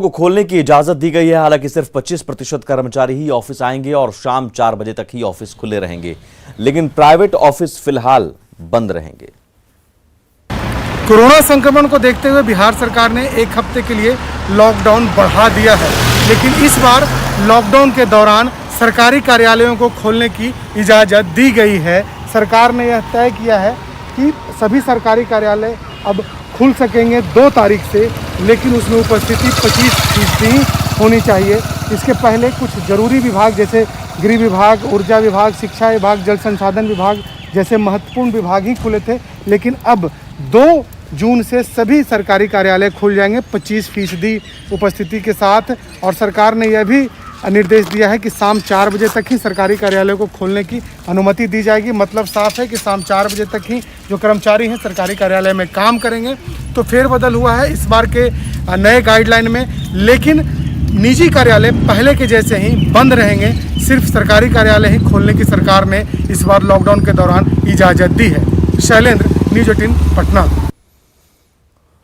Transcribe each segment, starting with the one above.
को खोलने की इजाजत दी गई है। हालांकि सिर्फ 25% कर्मचारी ही ऑफिस आएंगे और शाम 4 बजे तक ही ऑफिस खुले रहेंगे, लेकिन प्राइवेट ऑफिस फिलहाल बंद रहेंगे। कोरोना संक्रमण को देखते हुए बिहार सरकार ने एक हफ्ते के लिए लॉकडाउन बढ़ा दिया है, लेकिन इस बार लॉकडाउन के दौरान सरकारी कार्यालयों को खोलने की इजाज़त दी गई है। सरकार ने यह तय किया है कि सभी सरकारी कार्यालय अब खुल सकेंगे 2 तारीख से, लेकिन उसमें उपस्थिति 25% होनी चाहिए। इसके पहले कुछ जरूरी विभाग जैसे गृह विभाग, ऊर्जा विभाग, शिक्षा विभाग, जल संसाधन विभाग जैसे महत्वपूर्ण विभाग ही खुले थे, लेकिन अब 2 जून से सभी सरकारी कार्यालय खुल जाएंगे 25% उपस्थिति के साथ। और सरकार ने यह भी निर्देश दिया है कि शाम 4 बजे तक ही सरकारी कार्यालयों को खोलने की अनुमति दी जाएगी। मतलब साफ है कि शाम 4 बजे तक ही जो कर्मचारी हैं सरकारी कार्यालय में काम करेंगे। तो फेरबदल हुआ है इस बार के नए गाइडलाइन में, लेकिन निजी कार्यालय पहले के जैसे ही बंद रहेंगे। सिर्फ सरकारी कार्यालय ही खोलने की सरकार ने इस बार लॉकडाउन के दौरान इजाज़त दी है। शैलेंद्र, न्यूज़ 18 पटना।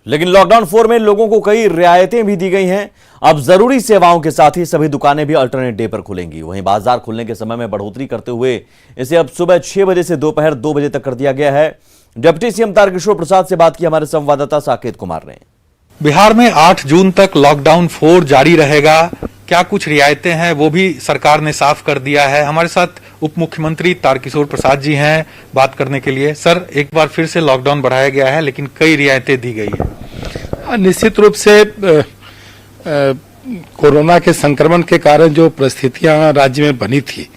लेकिन लॉकडाउन 4 में लोगों को कई रियायतें भी दी गई हैं। अब जरूरी सेवाओं के साथ ही सभी दुकानें भी अल्टरनेट डे पर खुलेंगी। वहीं बाजार खुलने के समय में बढ़ोतरी करते हुए इसे अब सुबह 6 बजे से दोपहर 2 बजे तक कर दिया गया है। डिप्टी सीएम तारकिशोर प्रसाद से बात की हमारे संवाददाता साकेत कुमार ने। बिहार में 8 जून तक लॉकडाउन 4 जारी रहेगा। क्या कुछ रियायतें हैं वो भी सरकार ने साफ कर दिया है। हमारे साथ उप मुख्यमंत्री तारकिशोर प्रसाद जी हैं बात करने के लिए। सर, एक बार फिर से लॉकडाउन बढ़ाया गया है, लेकिन कई रियायतें दी गई है। निश्चित रूप से कोरोना के संक्रमण के कारण जो परिस्थितियां राज्य में बनी थी,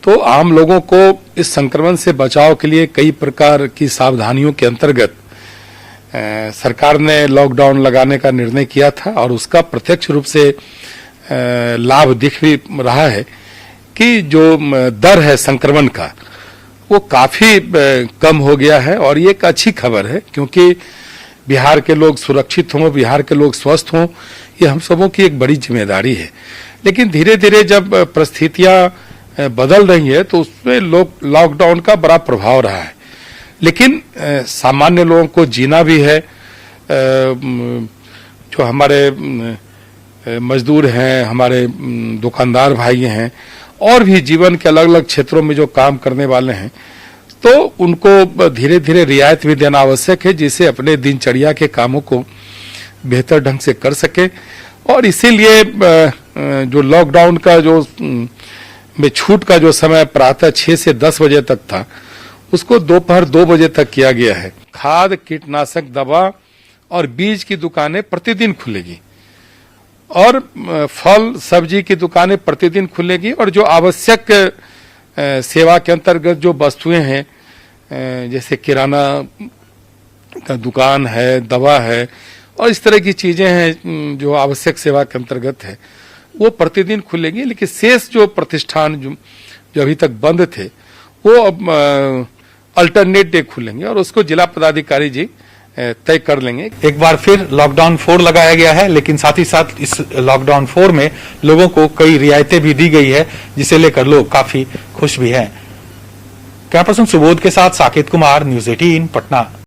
तो आम लोगों को इस संक्रमण से बचाव के लिए कई प्रकार की सावधानियों के अंतर्गत सरकार ने लॉकडाउन लगाने का निर्णय किया था। और उसका प्रत्यक्ष रूप से लाभ दिख भी रहा है कि जो दर है संक्रमण का वो काफी कम हो गया है। और ये एक अच्छी खबर है, क्योंकि बिहार के लोग सुरक्षित हों, बिहार के लोग स्वस्थ हों, ये हम सबों की एक बड़ी जिम्मेदारी है। लेकिन धीरे धीरे जब परिस्थितियां बदल रही है तो उसमें लॉकडाउन का बड़ा प्रभाव रहा है। लेकिन सामान्य लोगों को जीना भी है। जो हमारे मजदूर हैं, हमारे दुकानदार भाई हैं, और भी जीवन के अलग अलग क्षेत्रों में जो काम करने वाले हैं, तो उनको धीरे धीरे रियायत भी देना आवश्यक है, जिससे अपने दिनचर्या के कामों को बेहतर ढंग से कर सके। और इसीलिए जो लॉकडाउन का जो में छूट का जो समय प्रातः 6 से 10 बजे तक था, उसको दोपहर 2 बजे तक किया गया है। खाद, कीटनाशक दवा और बीज की दुकानें प्रतिदिन खुलेगी, और फल सब्जी की दुकानें प्रतिदिन खुलेगी। और जो आवश्यक सेवा के अंतर्गत जो वस्तुएं हैं, जैसे किराना का दुकान है, दवा है, और इस तरह की चीजें हैं जो आवश्यक सेवा के अंतर्गत है, वो प्रतिदिन खुलेंगी। लेकिन शेष जो प्रतिष्ठान जो अभी तक बंद थे, वो अब अल्टरनेट डे खुलेंगे, और उसको जिला पदाधिकारी जी तय कर लेंगे। एक बार फिर लॉकडाउन 4 लगाया गया है, लेकिन साथ ही साथ इस लॉकडाउन 4 में लोगों को कई रियायतें भी दी गई है, जिसे लेकर लोग काफी खुश भी हैं। कैमरा पर्सन सुबोध के साथ साकेत कुमार, न्यूज़ 18 पटना।